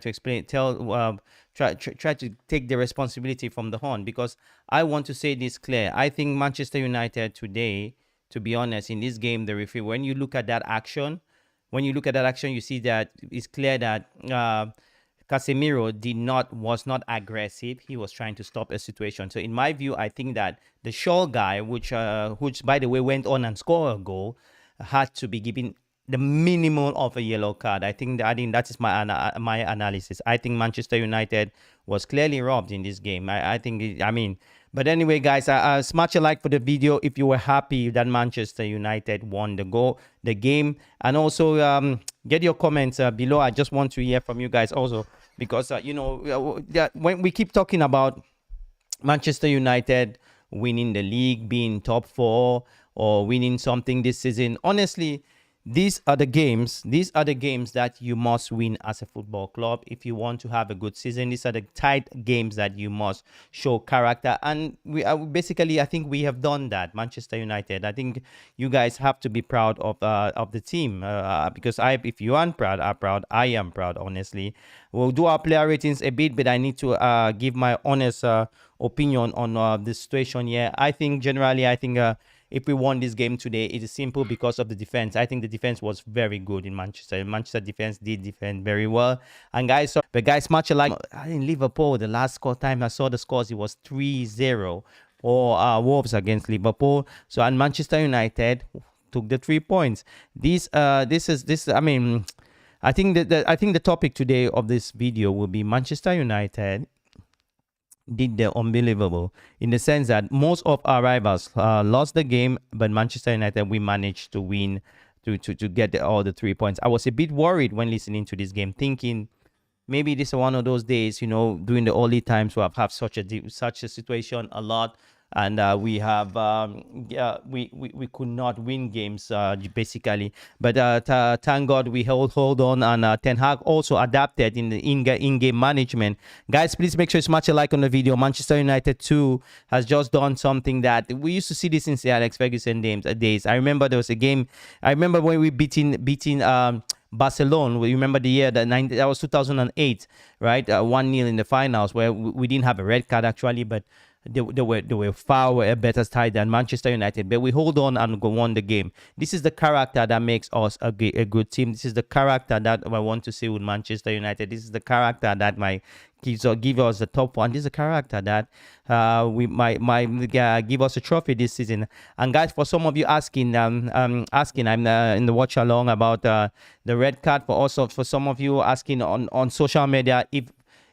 to explain, try to take the responsibility from the horn, because I want to say this clear. I think Manchester United today, to be honest, in this game, the referee, when you look at that action, you see that it's clear that Casemiro was not aggressive. He was trying to stop a situation. So in my view, I think that the Shaw guy, which by the way went on and scored a goal, had to be given the minimum of a yellow card. I think that is my analysis. I think Manchester United was clearly robbed in this game. But anyway, guys, smash a like for the video if you were happy that Manchester United won the game, and also get your comments below. I just want to hear from you guys also, because when we keep talking about Manchester United winning the league, being top 4, or winning something this season, honestly, these are the games that you must win as a football club if you want to have a good season. These are the tight games that you must show character, and we basically, I think we have done that. Manchester United, I think you guys have to be proud of the team, because if you aren't proud, I am proud, honestly. We'll do our player ratings a bit, but I need to give my honest opinion on the situation here. I think generally, if we won this game today, it is simple because of the defense. I think the defense was very good in Manchester. Manchester defense did defend very well. And guys, much alike in Liverpool, the last score time I saw the scores, it was 3-0 for Wolves against Liverpool. So, and Manchester United took the 3 points. I think the topic today of this video will be Manchester United did the unbelievable, in the sense that most of our rivals lost the game, but Manchester United, we managed to win, to get all the 3 points. I was a bit worried when listening to this game, thinking maybe this is one of those days, during the early times, we have such a situation a lot, and we could not win games basically. But thank God we hold on, and Ten Hag also adapted in the in-game management. Guys, please make sure to smash a like on the video. Manchester United too has just done something that we used to see this since the Alex Ferguson days. I remember there was a game. I remember when we beating Barcelona. We remember the year that was 2008, right? 1-0 in the finals, where we didn't have a red card actually, but they were far a better side than Manchester United, but we hold on and won the game. This is the character that makes us a good team. This is the character that I want to see with Manchester United. This is the character that might give us the top one. This is the character that we might give us a trophy this season. And guys, for some of you asking, I'm in the watch along about the red card. For some of you asking on social media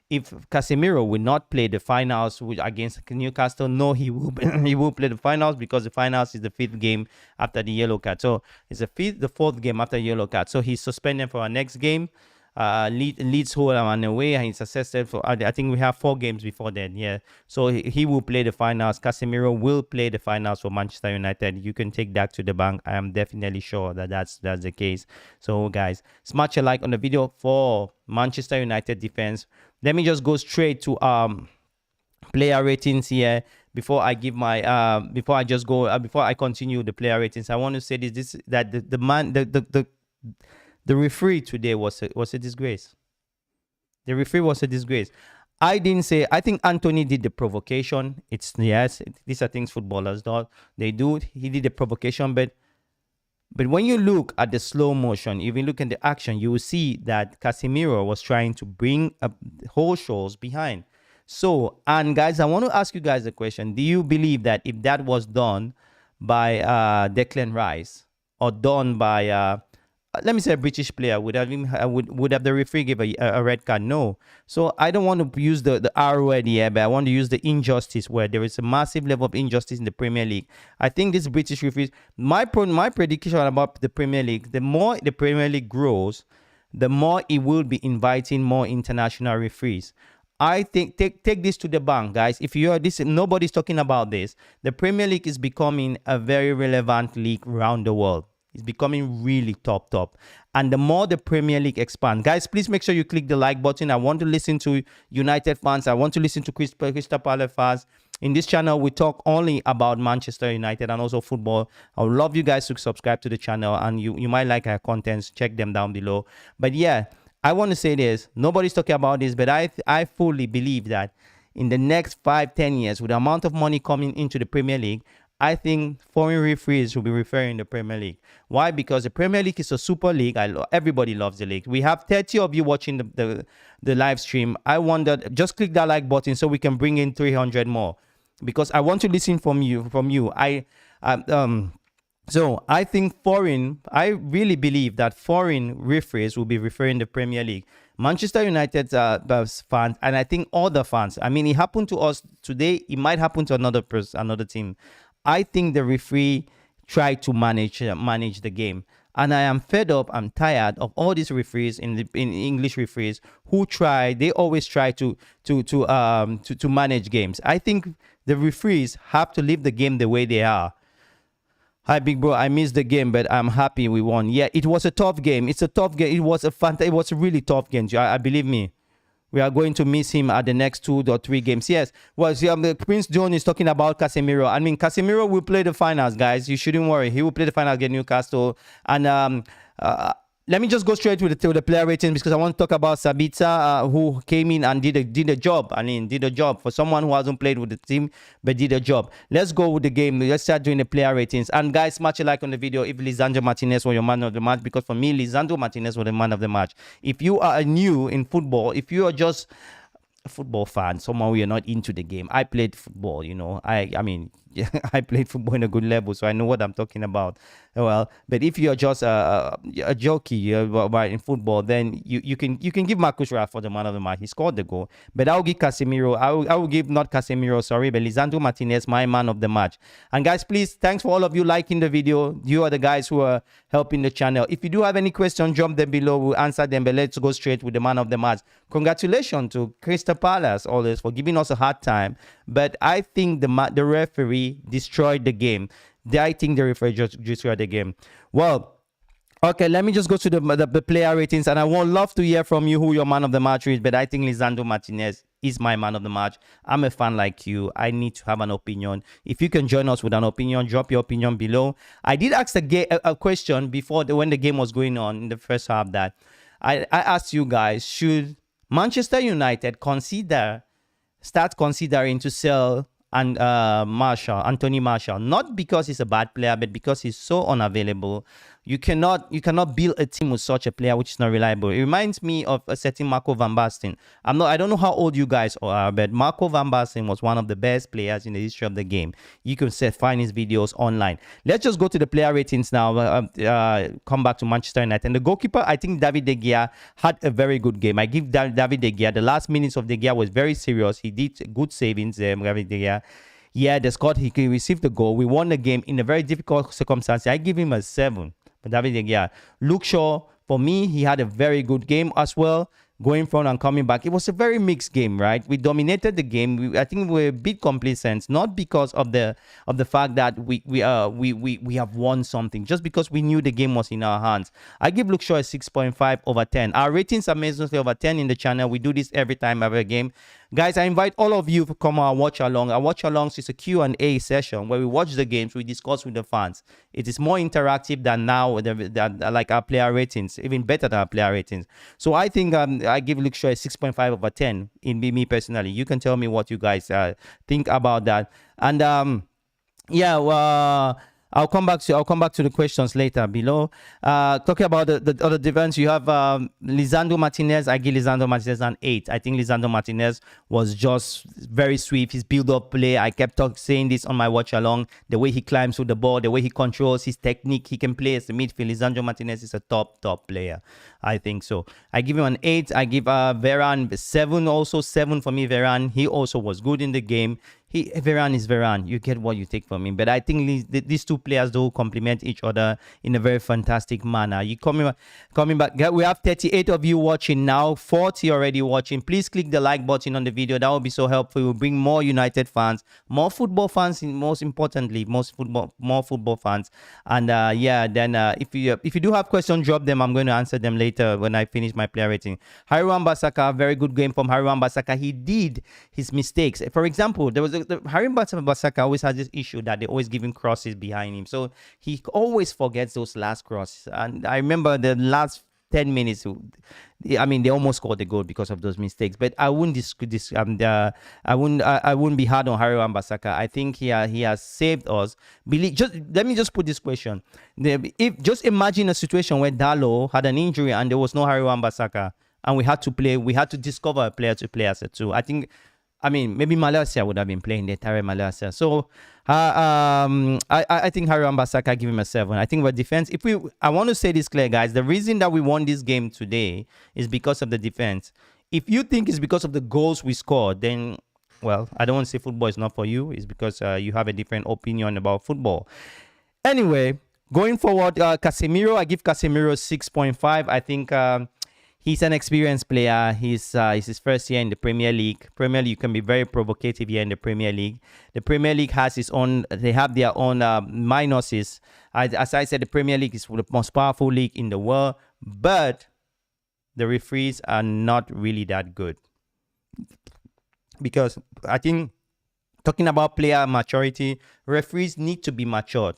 if Casemiro will not play the finals against Newcastle. No, he will he will play the finals, because the finals is the 5th game after the yellow card. So it's the 4th game after the yellow card. So he's suspended for our next game. Leeds home and away, and he's assessed for, I think we have 4 games before then. Yeah, so he will play the finals. Casemiro will play the finals for Manchester United. You can take that to the bank. I am definitely sure that that's the case. So guys, smash a like on the video for Manchester United defense. Let me just go straight to player ratings here before I give my before I continue the player ratings. I want to say that the referee today was a disgrace. The referee was a disgrace. I think Anthony did the provocation. These are things footballers do. He did the provocation, but when you look at the slow motion, if you look at the action, you will see that Casemiro was trying to bring up whole shoulders behind. So, and guys, I want to ask you guys a question. Do you believe that if that was done by Declan Rice, or done by let me say a British player, would have the referee give a red card? No. So I don't want to use the R word here, but I want to use the injustice, where there is a massive level of injustice in the Premier League. I think this British referees, my prediction about the Premier League, the more the Premier League grows, the more it will be inviting more international referees. I think take this to the bank, guys. If you are this, nobody's talking about this. The Premier League is becoming a very relevant league around the world. It's becoming really top. And the more the Premier League expands, guys, please make sure you click the like button. I want to listen to United fans. I want to listen to Crystal Palace fans. In this channel, we talk only about Manchester United and also football. I would love you guys to subscribe to the channel, and you might like our contents. Check them down below. But yeah, I want to say this. Nobody's talking about this, but I fully believe that in the next 5, 10 years, with the amount of money coming into the Premier League, I think foreign referees will be referring the Premier League. Why? Because the Premier League is a super league. Everybody loves the league. We have 30 of you watching the live stream. I wondered, just click that like button so we can bring in 300 more, because I want to listen from you. So I think I really believe that foreign referees will be referring the Premier League. Manchester United's fans, and I think other fans. I mean, it happened to us today. It might happen to another person, another team. I think the referee tried to manage the game, and I am fed up. I'm tired of all these referees in English referees who try. They always try to manage games. I think the referees have to leave the game the way they are. Hi, big bro. I missed the game, but I'm happy we won. Yeah, it was a tough game. It's a tough game. It was a really tough game. I believe me. We are going to miss him at the next 2 or 3 games. Yes. Well, see, Prince John is talking about Casemiro. I mean, Casemiro will play the finals, guys. You shouldn't worry. He will play the finals against Newcastle. And let me just go straight to the player ratings, because I want to talk about Sabitzer, who came in and did a job. I mean, did a job for someone who hasn't played with the team, but did a job. Let's go with the game. Let's start doing the player ratings. And guys, smash a like on the video if Lisandro Martinez was your man of the match, because for me, Lisandro Martinez was the man of the match. If you are new in football, if you are just a football fan, somehow you're not into the game. I played football, I mean, I played football in a good level, so I know what I'm talking about. Well, but if you're just a jockey in football, then you can give Marcus Rashford the man of the match. He scored the goal. But I'll give Casemiro. I will give not Casemiro, sorry, but Lisandro Martinez my man of the match. And guys, please, thanks for all of you liking the video. You are the guys who are helping the channel. If you do have any questions, drop them below. We'll answer them. But let's go straight with the man of the match. Congratulations to Crystal Palace, always, for giving us a hard time. But I think the referee destroyed the game. I think the referee just destroyed the game. Well, okay, let me just go to the player ratings, and I would love to hear from you who your man of the match is, but I think Lisandro Martinez is my man of the match. I'm a fan like you. I need to have an opinion. If you can join us with an opinion, drop your opinion below. I did ask a question before when the game was going on in the first half, that I asked you guys, should Manchester United start considering to sell and Anthony Martial, not because he's a bad player, but because he's so unavailable. You cannot build a team with such a player which is not reliable. It reminds me of a certain Marco van Basten. I don't know how old you guys are, but Marco van Basten was one of the best players in the history of the game. You can find his videos online. Let's just go to the player ratings now. Come back to Manchester United. And the goalkeeper, I think David De Gea had a very good game. I give David De Gea, the last minutes of De Gea was very serious. He did good savings, David De Gea. Yeah, the squad, he received the goal. We won the game in a very difficult circumstance. I give him a 7. But David De Gea. Luke Shaw, for me, he had a very good game as well, going front and coming back. It was a very mixed game, right? We dominated the game. I think we were a bit complacent, not because of the fact that we have won something, just because we knew the game was in our hands. I give Luke Shaw a 6.5 over 10. Our ratings are amazingly over 10 in the channel. We do this every time, every game. Guys, I invite all of you to come and watch along. Our watch alongs is a Q&A session where we watch the games, we discuss with the fans. It is more interactive than now, like our player ratings, even better than our player ratings. So I think I give Luke Shaw a 6.5 over 10 in me personally. You can tell me what you guys think about that. And yeah, well, I'll come back to the questions later below. Talking about the other defense, you have Lisandro Martinez. I give Lisandro Martinez an 8. I think Lisandro Martinez was just very swift. His build-up play, I kept saying this on my watch along. The way he climbs with the ball, the way he controls his technique, he can play as the midfield. Lisandro Martinez is a top player. I think so. I give him an 8. I give Varane 7 also. 7 for me, Varane. He also was good in the game. Varane is Varane. You get what you take from him. But I think these two players do complement each other in a very fantastic manner. You coming back. We have 38 of you watching now, 40 already watching. Please click the like button on the video. That will be so helpful. We'll bring more United fans, more football fans, and most importantly, more football fans. And yeah, then if you do have questions, drop them. I'm going to answer them later when I finish my player rating. Harry Wan-Bissaka, very good game from Harry Wan-Bissaka. He did his mistakes. For example, there was Harry Wan-Bissaka always has this issue that they always give him crosses behind him, so he always forgets those last crosses. And I remember the last 10 minutes. I mean, they almost scored the goal because of those mistakes. But I wouldn't I wouldn't be hard on Harry Wan-Bissaka. I think he has saved us. Just let me just put this question: if just imagine a situation where Dalo had an injury and there was no Harry Wan-Bissaka, and we had to discover a player to play as a two. I mean, maybe Malaysia would have been playing the entire Malaysia. So, I think Harry Ambasaka give him a 7. I think we're defense. I want to say this clear, guys. The reason that we won this game today is because of the defense. If you think it's because of the goals we scored, then, well, I don't want to say football is not for you. It's because you have a different opinion about football. Anyway, going forward, Casemiro, I give Casemiro 6.5. I think he's an experienced player. He's his first year in the Premier League. Premier League can be very provocative here in the Premier League. The Premier League has its own. They have their own minuses. As I said, the Premier League is the most powerful league in the world, but the referees are not really that good. Because I think, talking about player maturity, referees need to be matured.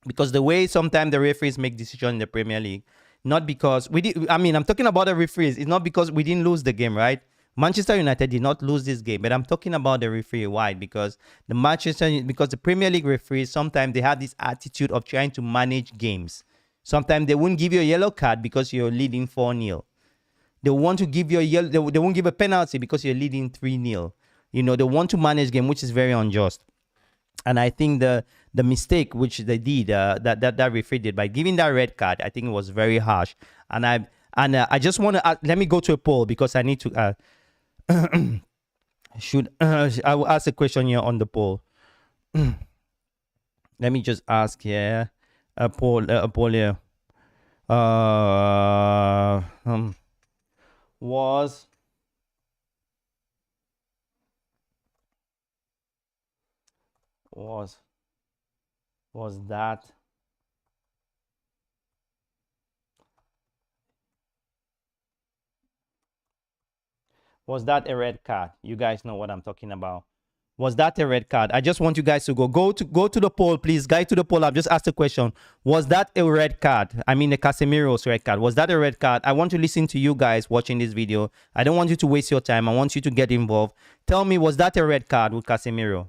Because the way sometimes the referees make decisions in the Premier League, not because I'm talking about the referees. It's not because we didn't lose the game, right? Manchester United did not lose this game, but I'm talking about the referee. Why? Because the Premier League referees, sometimes they have this attitude of trying to manage games. Sometimes they won't give you a yellow card because you're leading 4-0. They want to give you they won't give a penalty because you're leading 3-0. They want to manage game, which is very unjust. And I think the mistake which they did, that referee did by giving that red card, I think it was very harsh. And I just want to let me go to a poll because I need to I will ask a question here on the poll. Let me just ask here a poll here. Was that a red card? You guys know what I'm talking about. Was that a red card? I just want you guys to go to the poll, please. Guys, to the poll. I've just asked a question. Was that a red card? I mean, the Casemiro's red card. Was that a red card? I want to listen to you guys watching this video. I don't want you to waste your time. I want you to get involved. Tell me, was that a red card with Casemiro?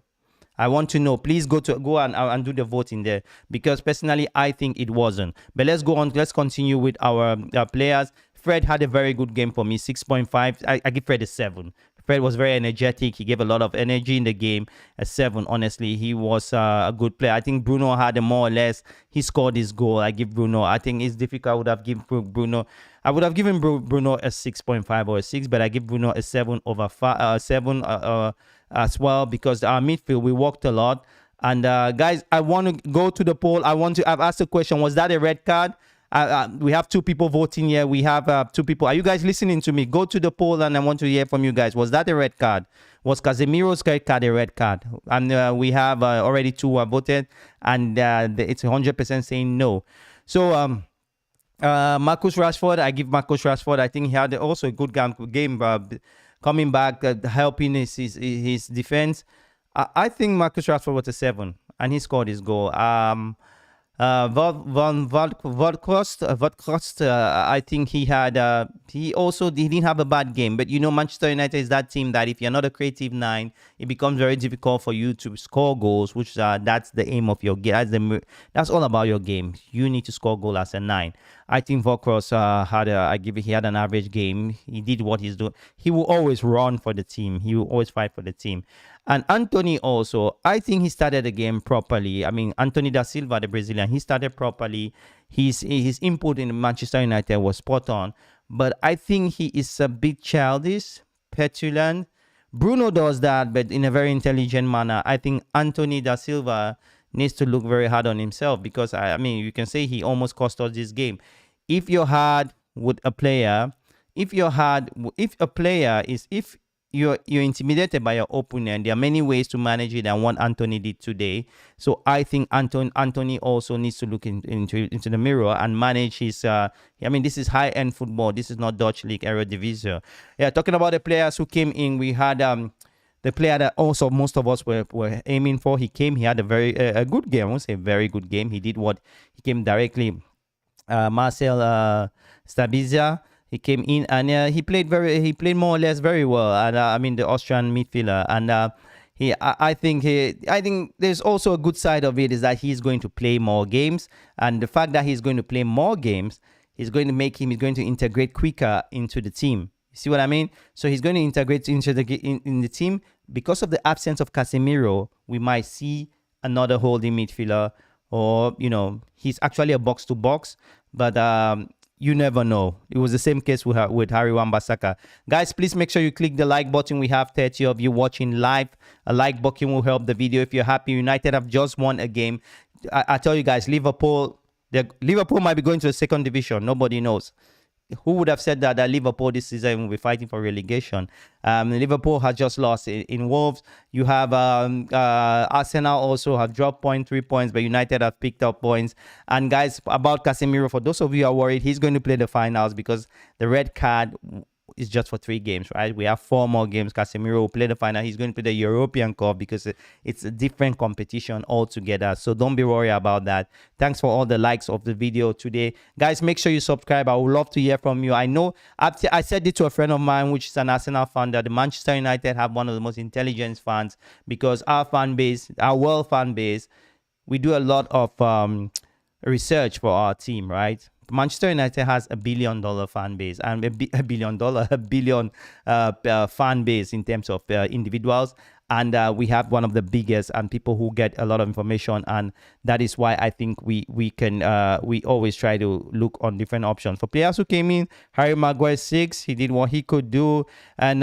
I want to know. Please go and do the voting there, because personally I think it wasn't. But let's go on. Let's continue with our players. Fred had a very good game for me, 6.5. I give Fred a 7. Fred was very energetic. He gave a lot of energy in the game. A 7, honestly. He was a good player. I think Bruno had a more or less. He scored his goal. I give Bruno. I think it's difficult. I would have given Bruno. I would have given Bruno a 6.5 or a 6, but I give Bruno a 7 over 5, 7 as well, because our midfield, we worked a lot. And guys, I want to go to the poll. I've asked a question. Was that a red card? We have 2 people voting here. We have 2 people. Are you guys listening to me? Go to the poll and I want to hear from you guys. Was that a red card? Was Casemiro's red card a red card? And we have already 2 voted, and it's 100% saying no. So Marcus Rashford, I give Marcus Rashford. I think he had also a good game coming back, helping his defense. I think Marcus Rashford was a 7, and he scored his goal. Vodkost, I think he didn't have a bad game. But Manchester United is that team that if you're not a creative 9, it becomes very difficult for you to score goals, which that's the aim of your game. That's all about your game. You need to score goal as a 9. I think Vodkost he had an average game. He did what he's doing. He will always run for the team. He will always fight for the team. And Anthony also, I think he started the game properly. I mean, Anthony da Silva, the Brazilian, he started properly. His input in Manchester United was spot on. But I think he is a bit childish, petulant. Bruno does that, but in a very intelligent manner. I think Anthony da Silva needs to look very hard on himself, because, I mean, you can say he almost cost us this game. If you're hard with a player, if you're intimidated by your opponent, there are many ways to manage it than what Anthony did today. So I think Anthony also needs to look into the mirror and manage his. This is high-end football. This is not Dutch League Eredivisie. Yeah, talking about the players who came in, we had the player that also most of us were aiming for. He had a very good game. I won't say very good game. He did what he came directly Marcel Stabizia. He came in and he played more or less very well. And I mean the Austrian midfielder. And I think there's also a good side of it is that he's going to play more games, and the fact that he's going to play more games is going to make him, he's going to integrate quicker into the team. You see what I mean? So he's going to integrate into in the team. Because of the absence of Casemiro, we might see another holding midfielder, or he's actually a box to box, but you never know. It was the same case with Harry Wan-Bissaka. Guys, please make sure you click the like button. We have 30 of you watching live. A like button will help the video. If you're happy, United have just won a game. I tell you guys, Liverpool might be going to the second division. Nobody knows. Who would have said that Liverpool this season will be fighting for relegation? Liverpool has just lost in Wolves. You have Arsenal also have dropped 0.3 points, but United have picked up points. And guys, about Casemiro, for those of you who are worried, he's going to play the finals because the red card is just for 3 games, right? We have 4 more games. Casemiro will play the final. He's going to play the European Cup because it's a different competition altogether. So don't be worried about that. Thanks for all the likes of the video today. Guys, make sure you subscribe. I would love to hear from you. I know I said it to a friend of mine, which is an Arsenal fan, that the Manchester United have one of the most intelligent fans, because our fan base, our world fan base, we do a lot of research for our team, right? Manchester United has $1 billion fan base, and a billion fan base in terms of individuals, and we have one of the biggest and people who get a lot of information, and that is why I think we always try to look on different options for players who came in. Harry Maguire 6, he did what he could do, and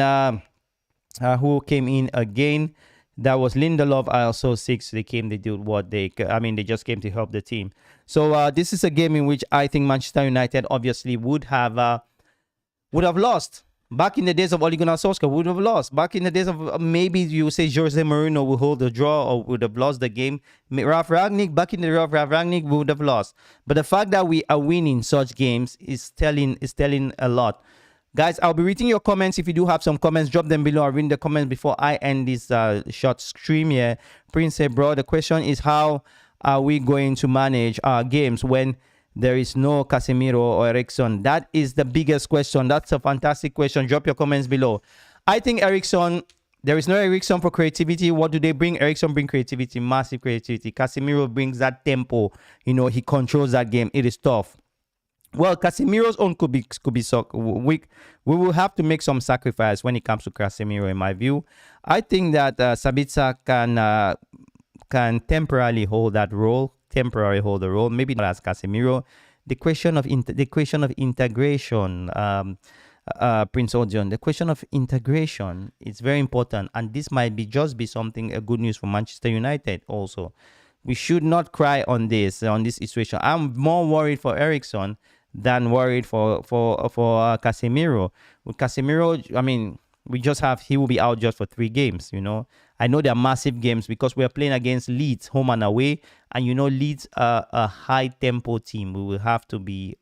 who came in again. That was Lindelof, also 6. They did what they just came to help the team. So this is a game in which I think Manchester United obviously would have lost. Back in the days of Ole Gunnar Solskjaer, would have lost. Back in the days of maybe you say Jose Mourinho will hold the draw or would have lost the game. Ralf Rangnick, back in the Ralf Rangnick, would have lost. But the fact that we are winning such games is telling a lot. Guys, I'll be reading your comments. If you do have some comments, drop them below. I'll read the comments before I end this short stream here. Prince said, bro, the question is how are we going to manage our games when there is no Casemiro or Eriksen? That is the biggest question. That's a fantastic question. Drop your comments below. I think Eriksen, there is no Eriksen for creativity. What do they bring? Eriksen brings creativity, massive creativity. Casemiro brings that tempo. He controls that game. It is tough. Well, Casemiro's own could be so weak. We will have to make some sacrifice when it comes to Casemiro, in my view. I think that Sabitzer can temporarily hold that role, maybe not as Casemiro. The question of integration, Prince Odion, the question of integration is very important, and this might be something a good news for Manchester United also. We should not cry on this situation. I'm more worried for Eriksen than worried for Casemiro. With Casemiro, he will be out just for 3 games. I know they're massive games because we are playing against Leeds, home and away, and Leeds are a high tempo team. We will have to be.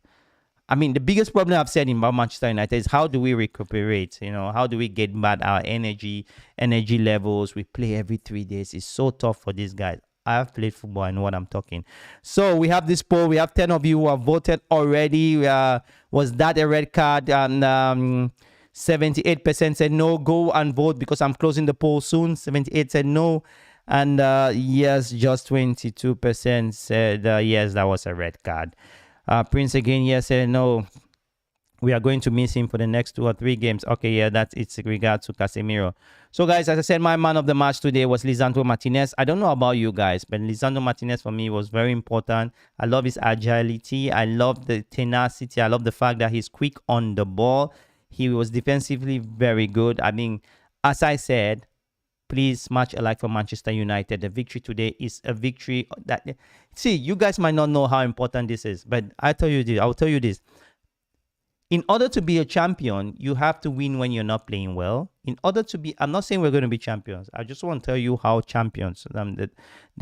The biggest problem I've said about Manchester United is how do we recuperate? How do we get back our energy levels? We play every 3 days. It's so tough for these guys. I have played football. I know what I'm talking. So we have this poll. We have 10 of you who have voted already. Was that a red card? And 78% said no. Go and vote because I'm closing the poll soon. 78 said no. And yes, just 22% said yes, that was a red card. Prince again, yes, said no. We are going to miss him for the next 2 or 3 games. Okay, yeah, that's it's in regards to Casemiro. So, guys, as I said, my man of the match today was Lisandro Martinez. I don't know about you guys, but Lisandro Martinez for me was very important. I love his agility. I love the tenacity. I love the fact that he's quick on the ball. He was defensively very good. As I said, please match alike for Manchester United. The victory today is a victory that... See, you guys might not know how important this is, but I'll tell you this. In order to be a champion, you have to win when you're not playing well. In order to be, I'm not saying we're going to be champions. I just want to tell you how champions, the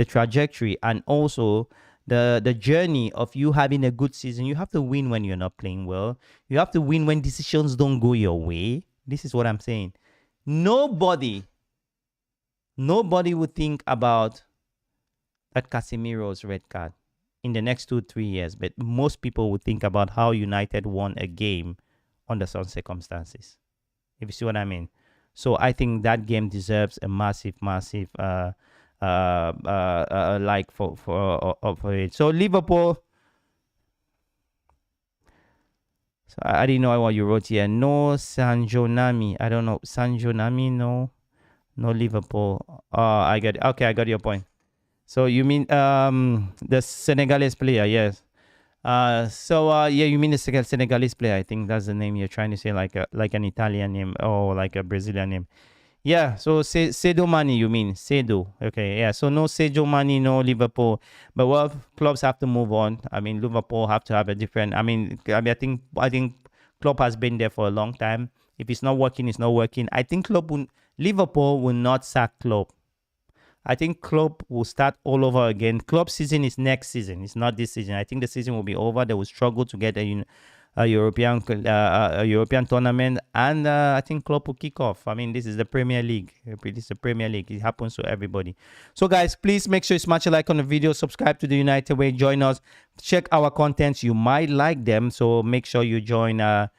trajectory and also the journey of you having a good season. You have to win when you're not playing well. You have to win when decisions don't go your way. This is what I'm saying. Nobody would think about that Casemiro's red card. in the next 2 3 years, but most people would think about how United won a game under some circumstances. If you see what I mean. So I think that game deserves a massive, massive like for it. So Liverpool. So I didn't know what you wrote here. No Sanjonami. I don't know Sanjonami. No Liverpool. I got okay. I got your point. So you mean the Senegalese player? Yes. Yeah, you mean the Senegalese player? I think that's the name you're trying to say, like an Italian name or like a Brazilian name. Yeah, so Sedo Mani, you mean Sedo? Okay, yeah. So no Sedo Mani, no Liverpool, but well, clubs have to move on. I mean, Liverpool have to have a different. I think Klopp has been there for a long time. If it's not working, it's not working. I think Liverpool will not sack Klopp. I think Klopp will start all over again. Klopp season is next season. It's not this season. I think the season will be over. They will struggle to get a European tournament, and I think Klopp will kick off. I mean, this is the Premier League. This is the Premier League. It happens to everybody. So, guys, please make sure you smash a like on the video, subscribe to the United Way, join us, check our contents. You might like them, so make sure you join our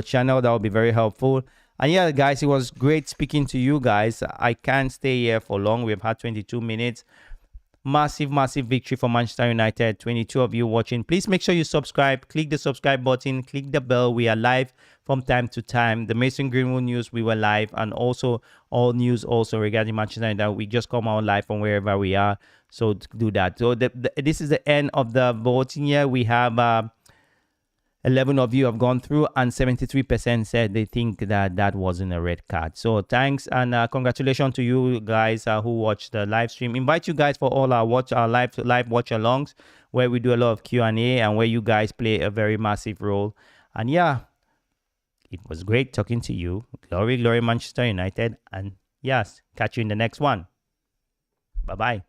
channel. That will be very helpful. And yeah, guys, it was great speaking to you guys. I can't stay here for long. We've had 22 minutes. Massive, massive victory for Manchester United. 22 of you watching. Please make sure you subscribe. Click the subscribe button. Click the bell. We are live from time to time. The Mason Greenwood news, we were live. And also all news also regarding Manchester United. We just come out live from wherever we are. So do that. So this is the end of the voting here. We have 11 of you have gone through, and 73% said they think that wasn't a red card. So thanks and congratulations to you guys who watched the live stream. Invite you guys for all our live watch alongs, where we do a lot of Q&A and where you guys play a very massive role. And yeah, it was great talking to you. Glory, glory, Manchester United. And yes, catch you in the next one. Bye-bye.